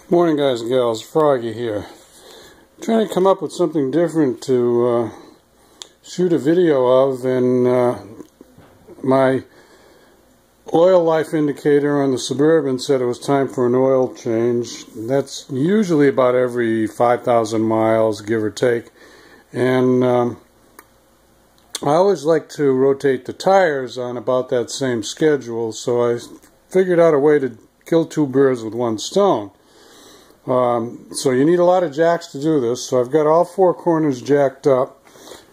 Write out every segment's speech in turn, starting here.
Morning guys and gals, Froggy here. Trying to come up with something different to shoot a video of, and my oil life indicator on the Suburban said it was time for an oil change. That's usually about every 5,000 miles, give or take. And I always like to rotate the tires on about that same schedule, so I figured out a way to kill two birds with one stone. So you need a lot of jacks to do this. So I've got all four corners jacked up.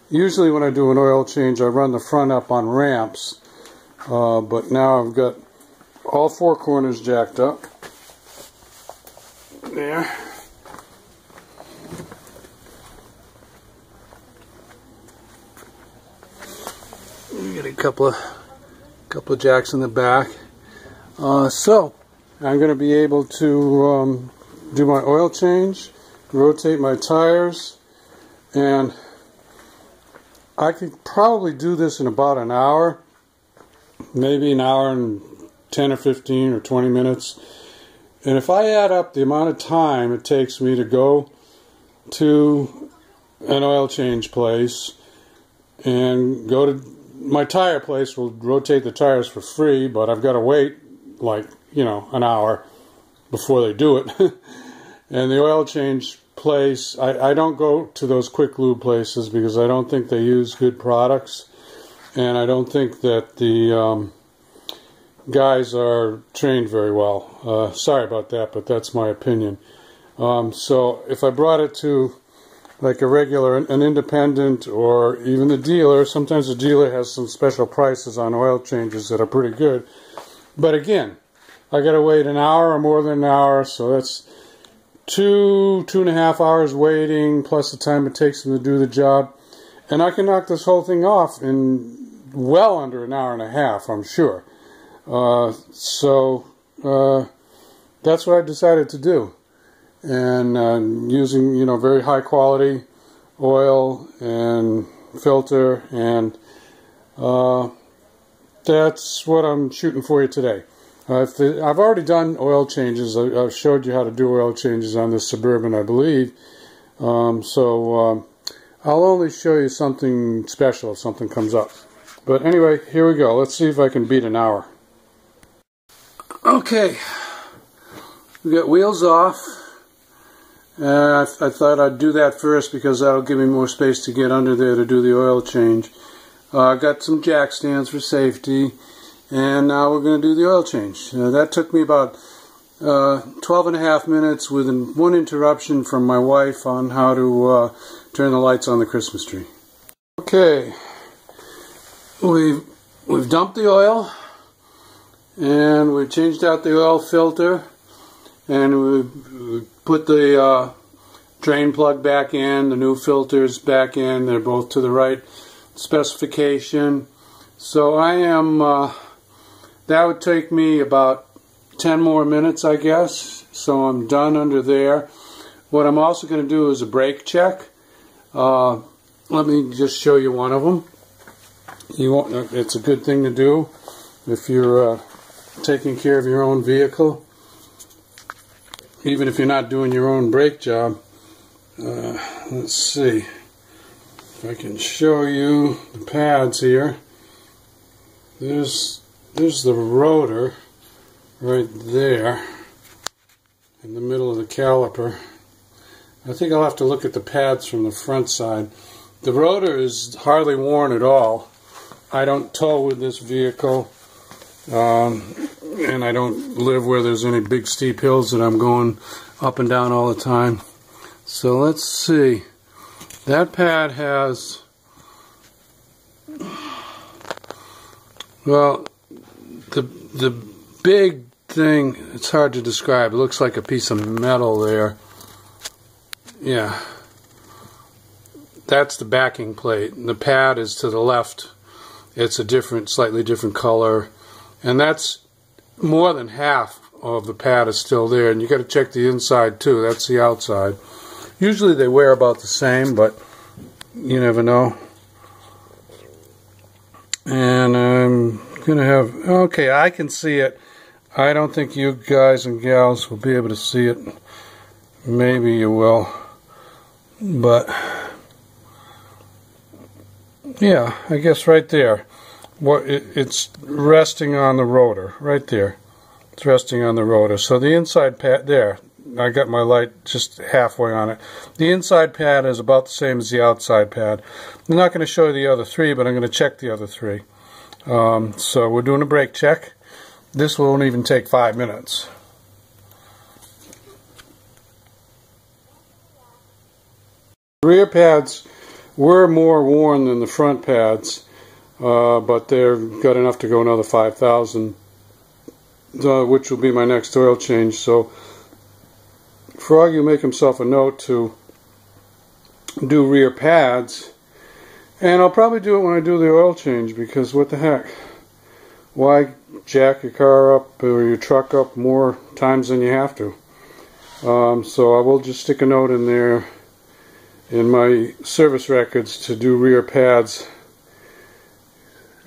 Usually when I do an oil change I run the front up on ramps, but now I've got all four corners jacked up. There. You get a couple of jacks in the back. So I'm going to be able to do my oil change, rotate my tires, and I could probably do this in about an hour, maybe an hour and 10 or 15 or 20 minutes. And if I add up the amount of time it takes me to go to an oil change place and go to my tire place, will rotate the tires for free, but I've got to wait like, an hour before they do it. And the oil change place, I don't go to those quick lube places because I don't think they use good products, and I don't think that the guys are trained very well. Sorry about that, but that's my opinion. So if I brought it to like a regular, an independent, or even the dealer, sometimes the dealer has some special prices on oil changes that are pretty good. But again, I gotta wait an hour or more than an hour, so that's two and a half hours waiting, plus the time it takes them to do the job. And I can knock this whole thing off in well under an hour and a half, I'm sure. So that's what I decided to do. And using, very high quality oil and filter, and that's what I'm shooting for you today. I've already done oil changes. I've showed you how to do oil changes on this Suburban, I believe. So I'll only show you something special if something comes up. But anyway, here we go. Let's see if I can beat an hour. Okay, we got wheels off. I thought I'd do that first because that'll give me more space to get under there to do the oil change. I got some jack stands for safety. And now we're going to do the oil change. That took me about 12 and a half minutes with one interruption from my wife on how to turn the lights on the Christmas tree. Okay, we've dumped the oil, and we've changed out the oil filter, and we put the drain plug back in, the new filters back in. They're both to the right specification. So I am... that would take me about 10 more minutes, I guess. So I'm done under there. What I'm also going to do is a brake check. Let me just show you one of them. It's a good thing to do if you're taking care of your own vehicle. Even if you're not doing your own brake job. Let's see if I can show you the pads here. There's the rotor right there in the middle of the caliper. I think I'll have to look at the pads from the front side. The rotor is hardly worn at all. I don't tow with this vehicle, and I don't live where there's any big steep hills that I'm going up and down all the time. So let's see. That pad has, well, the big thing, it's hard to describe. It looks like a piece of metal there. Yeah. That's the backing plate. And the pad is to the left. It's a slightly different color. And that's more than half of the pad is still there. And you got to check the inside too. That's the outside. Usually they wear about the same, but you never know. And I'm gonna have, okay, I can see it. I don't think you guys and gals will be able to see it. Maybe you will. But yeah, I guess right there. It's resting on the rotor. Right there. It's resting on the rotor. So the inside pad there, I got my light just halfway on it. The inside pad is about the same as the outside pad. I'm not going to show you the other three, but I'm going to check the other three. So we're doing a brake check. This won't even take 5 minutes. The rear pads were more worn than the front pads, but they've got enough to go another 5,000, which will be my next oil change. So Froggy will make himself a note to do rear pads, and I'll probably do it when I do the oil change, because what the heck, why jack your car up or your truck up more times than you have to? So I will just stick a note in there in my service records to do rear pads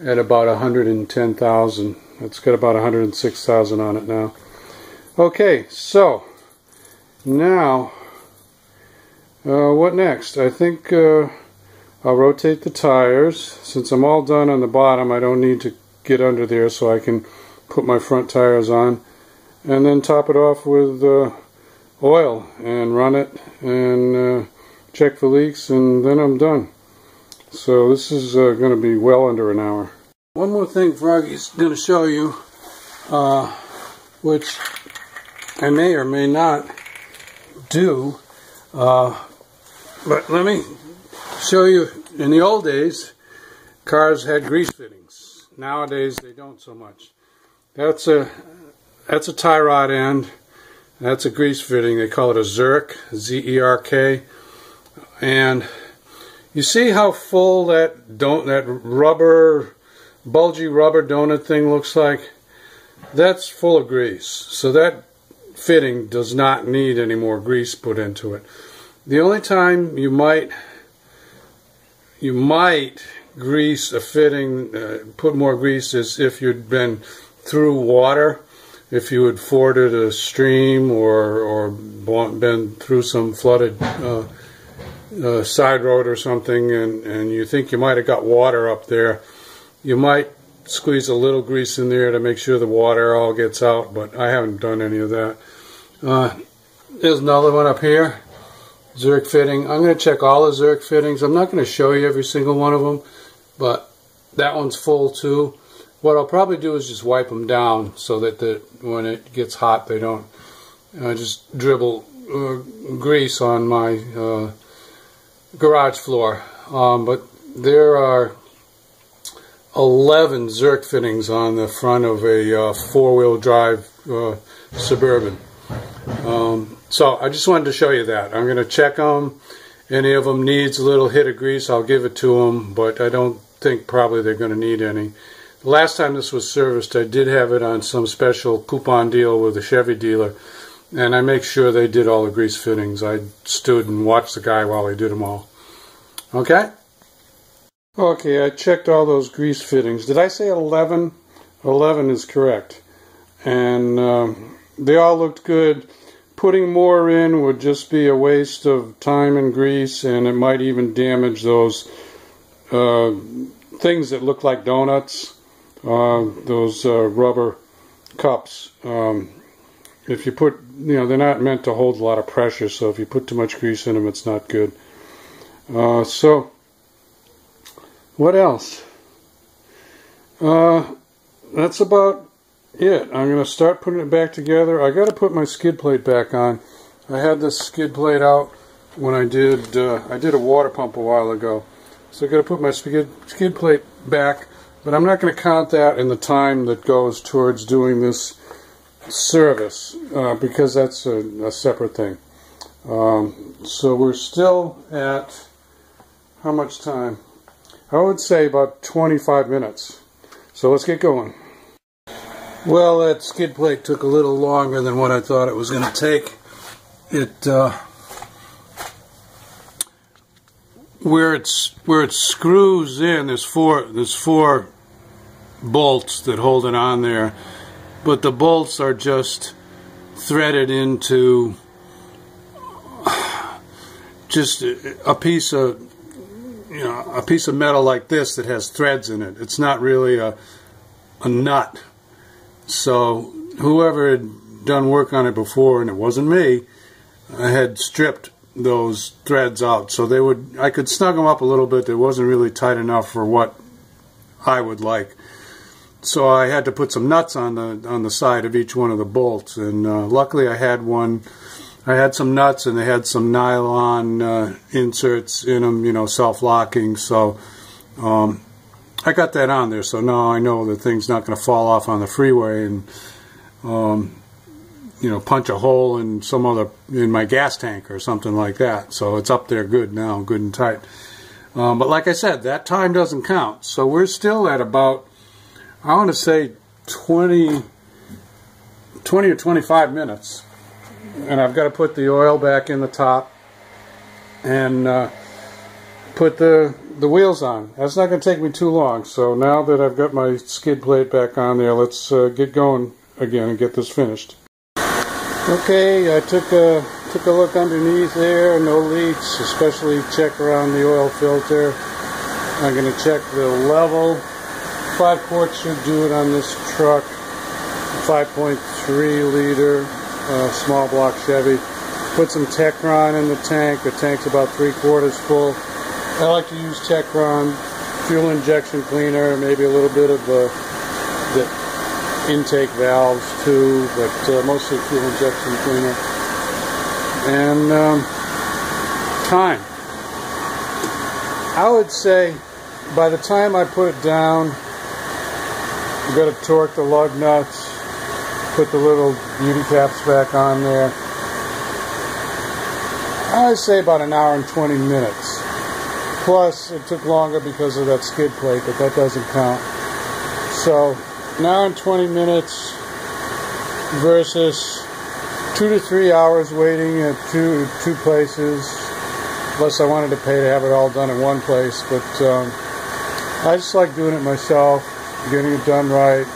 at about 110,000. It's got about 106,000 on it now. Okay, so now what next? I think I'll rotate the tires. Since I'm all done on the bottom, I don't need to get under there, so I can put my front tires on and then top it off with oil and run it and check for leaks, and then I'm done. So this is going to be well under an hour. One more thing Froggy's going to show you, which I may or may not do, but let me show you. In the old days, cars had grease fittings. Nowadays they don't so much. That's a tie rod end. That's a grease fitting. They call it a Zerk, Z-E-R-K. And you see how full that rubber, bulgy rubber donut thing looks like? That's full of grease. So that fitting does not need any more grease put into it. The only time you might grease a fitting, put more grease, is if you'd been through water, if you had forded a stream or been through some flooded side road or something, and you think you might have got water up there. You might squeeze a little grease in there to make sure the water all gets out, but I haven't done any of that. There's another one up here, Zerk fitting. I'm going to check all the Zerk fittings. I'm not going to show you every single one of them, but that one's full too. What I'll probably do is just wipe them down so that when it gets hot they don't just dribble grease on my garage floor. But there are 11 Zerk fittings on the front of a four-wheel drive Suburban. So I just wanted to show you that. I'm going to check them. Any of them needs a little hit of grease, I'll give it to them, but I don't think probably they're going to need any. The last time this was serviced, I did have it on some special coupon deal with a Chevy dealer, and I make sure they did all the grease fittings. I stood and watched the guy while he did them all. Okay? Okay, I checked all those grease fittings. Did I say 11? 11 is correct. And they all looked good. Putting more in would just be a waste of time and grease, and it might even damage those things that look like donuts, those rubber cups. If you put, they're not meant to hold a lot of pressure, so if you put too much grease in them, it's not good. So, what else? That's about it. I'm going to start putting it back together. I got to put my skid plate back on. I had this skid plate out when I did a water pump a while ago. So I got to put my skid plate back, but I'm not going to count that in the time that goes towards doing this service, because that's a separate thing. So we're still at, how much time? I would say about 25 minutes. So let's get going. Well, that skid plate took a little longer than what I thought it was going to take. Where it screws in, there's four bolts that hold it on there, but the bolts are just threaded into just a piece of metal like this that has threads in it. It's not really a nut. So whoever had done work on it before, and it wasn't me, I had stripped those threads out, so I could snug them up a little bit. It wasn't really tight enough for what I would like. So I had to put some nuts on the side of each one of the bolts, and luckily I had some nuts, and they had some nylon inserts in them, self-locking. So I got that on there, so now I know the thing's not going to fall off on the freeway and punch a hole in in my gas tank or something like that. So it's up there good now, good and tight. But like I said, that time doesn't count. So we're still at about, I want to say 20 or 25 minutes. And I've got to put the oil back in the top and put the wheels on. That's not going to take me too long. So now that I've got my skid plate back on there, let's get going again and get this finished. Okay, I took a look underneath there, no leaks, especially check around the oil filter. I'm going to check the level. 5 quarts should do it on this truck. 5.3 liter small block Chevy. Put some Techron in the tank. The tank's about 3/4 full. I like to use Techron fuel injection cleaner, maybe a little bit of the intake valves too, but mostly fuel injection cleaner. And time. I would say by the time I put it down, I've got to torque the lug nuts, put the little beauty caps back on there. I'd say about an hour and 20 minutes. Plus, it took longer because of that skid plate, but that doesn't count. So, an hour and 20 minutes versus 2 to 3 hours waiting at two places. Unless I wanted to pay to have it all done in one place. But I just like doing it myself, getting it done right,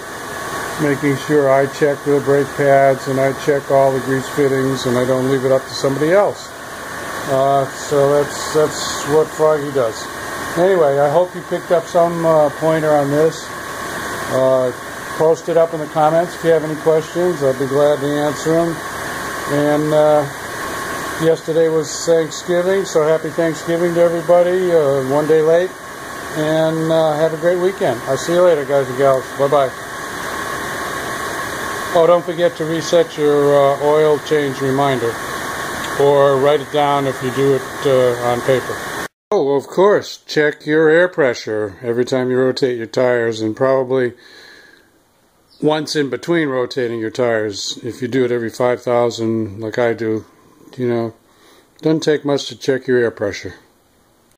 making sure I check the brake pads and I check all the grease fittings and I don't leave it up to somebody else. So that's what Froggy does. Anyway, I hope you picked up some pointer on this. Post it up in the comments if you have any questions. I'd be glad to answer them. And yesterday was Thanksgiving, so happy Thanksgiving to everybody. One day late. And have a great weekend. I'll see you later, guys and gals. Bye-bye. Oh, don't forget to reset your oil change reminder. Or write it down if you do it on paper. Oh, of course, check your air pressure every time you rotate your tires, and probably once in between rotating your tires. If you do it every 5,000 like I do, doesn't take much to check your air pressure.